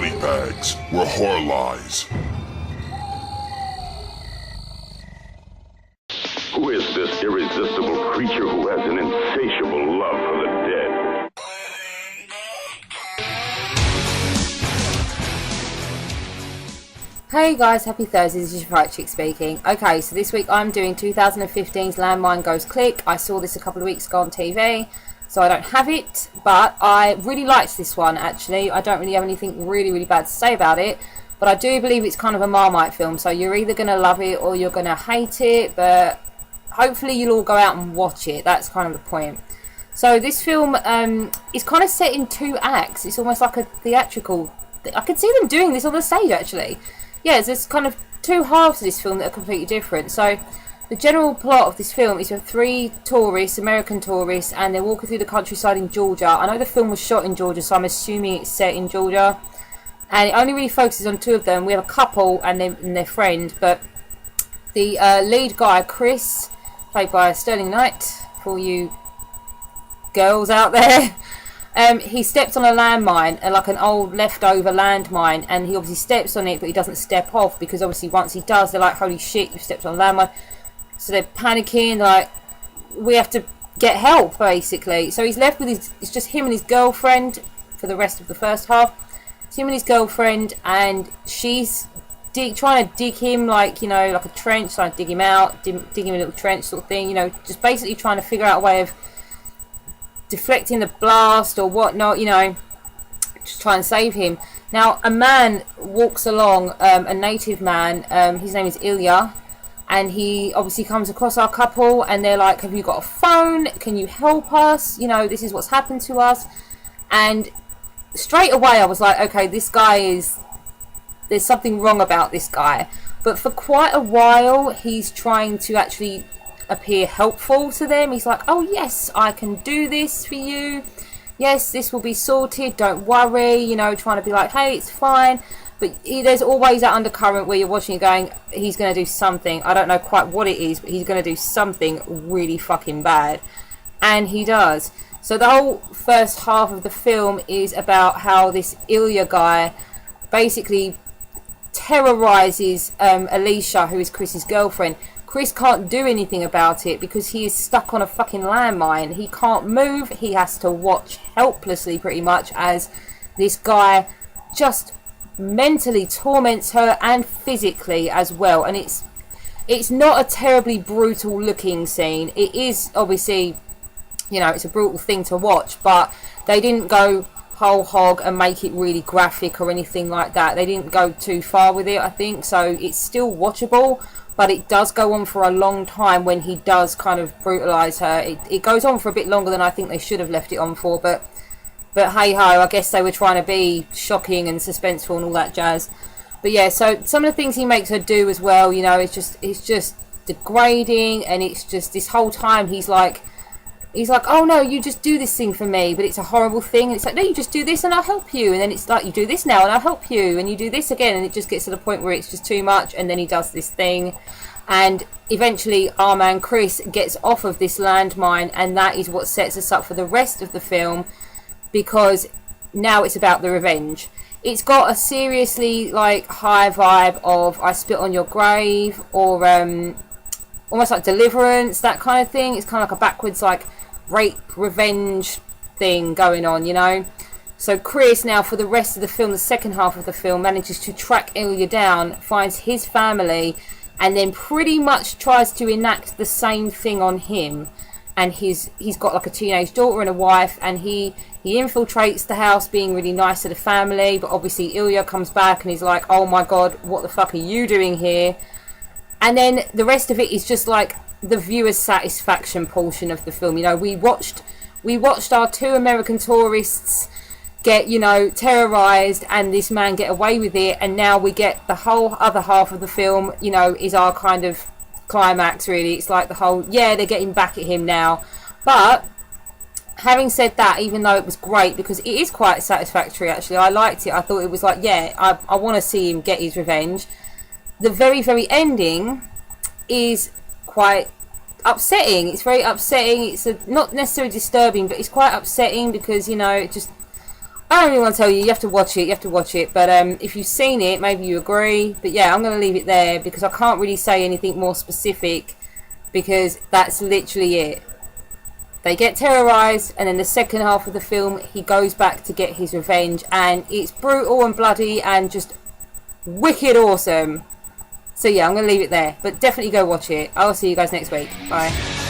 body bags were horror lies. Who is this irresistible creature who has an insatiable love for the dead? Hey guys, happy Thursday, this is your Fright Chick speaking. Okay, so this week I'm doing 2015's Landmine Goes Click. I saw this a couple of weeks ago on TV, so I don't have it, but I really liked this one actually. I don't really have anything really bad to say about it, but I do believe it's kind of a Marmite film, so you're either going to love it or you're going to hate it, but hopefully you'll all go out and watch it. That's kind of the point. So this film is kind of set in two acts. It's almost like a theatrical. I could see them doing this on the stage actually. Yeah, there's kind of two halves of this film that are completely different. So the general plot of this film is of three tourists, American tourists, and they're walking through the countryside in Georgia. I know the film was shot in Georgia, so I'm assuming it's set in Georgia. And it only really focuses on two of them. We have a couple and their friend, but the lead guy, Chris, played by Sterling Knight, for all you girls out there, he steps on a landmine, like an old leftover landmine, and he obviously steps on it, but he doesn't step off, because obviously once he does, they're like, holy shit, you've stepped on a landmine. So they're panicking, like, we have to get help, basically. So he's left with it's just him and his girlfriend for the rest of the first half. It's him and his girlfriend, and she's trying to dig him, like, you know, like a trench, trying to dig him out, dig him a little trench sort of thing, you know, just basically trying to figure out a way of deflecting the blast or whatnot, you know, just try and save him. Now a man walks along, a native man, his name is Ilya, and he obviously comes across our couple, and they're like, have you got a phone, can you help us, you know, this is what's happened to us. And straight away I was like, okay, this guy there's something wrong about this guy. But for quite a while he's trying to actually appear helpful to them. He's like, oh yes, I can do this for you, yes, this will be sorted, don't worry, you know, trying to be like, hey, it's fine. But there's always that undercurrent where you're watching it going, he's going to do something, I don't know quite what it is, but he's going to do something really fucking bad. And he does. So the whole first half of the film is about how this Ilya guy basically terrorizes Alicia, who is Chris's girlfriend. Chris can't do anything about it because he is stuck on a fucking landmine. He can't move. He has to watch helplessly, pretty much, as this guy just mentally torments her and physically as well. And it's not a terribly brutal looking scene. It is obviously, you know, it's a brutal thing to watch, but they didn't go whole hog and make it really graphic or anything like that. They didn't go too far with it, I think. So it's still watchable. But it does go on for a long time when he does kind of brutalise her. It goes on for a bit longer than I think they should have left it on for. But hey ho, I guess they were trying to be shocking and suspenseful and all that jazz. But yeah, so some of the things he makes her do as well, you know, it's just degrading. And it's just this whole time he's like, oh no, you just do this thing for me, but it's a horrible thing. And it's like, no, you just do this and I'll help you. And then it's like, you do this now and I'll help you. And you do this again, and it just gets to the point where it's just too much. And then he does this thing. And eventually our man Chris gets off of this landmine, and that is what sets us up for the rest of the film, because now it's about the revenge. It's got a seriously, like, high vibe of I Spit on Your Grave, or almost like Deliverance, that kind of thing. It's kind of like a backwards, like, rape revenge thing going on, you know. So Chris now, for the rest of the film, the second half of the film, manages to track Ilya down, finds his family, and then pretty much tries to enact the same thing on him. And he's got like a teenage daughter and a wife, and he infiltrates the house being really nice to the family, but obviously Ilya comes back and he's like, oh my god, what the fuck are you doing here? And then the rest of it is just like the viewer's satisfaction portion of the film. You know, we watched our two American tourists get, you know, terrorized, and this man get away with it, and now we get the whole other half of the film, you know, is our kind of climax, really. It's like the whole, yeah, they're getting back at him now. But having said that, even though it was great, because it is quite satisfactory actually, I liked it, I thought it was like, yeah, I want to see him get his revenge. The very ending is quite upsetting. It's very upsetting. It's not necessarily disturbing, but it's quite upsetting because, you know, it just, I don't really want to tell you. You have to watch it. You have to watch it. But if you've seen it, maybe you agree. But yeah, I'm going to leave it there because I can't really say anything more specific because that's literally it. They get terrorised, and then the second half of the film, he goes back to get his revenge, and it's brutal and bloody and just wicked awesome. So yeah, I'm going to leave it there. But definitely go watch it. I'll see you guys next week. Bye.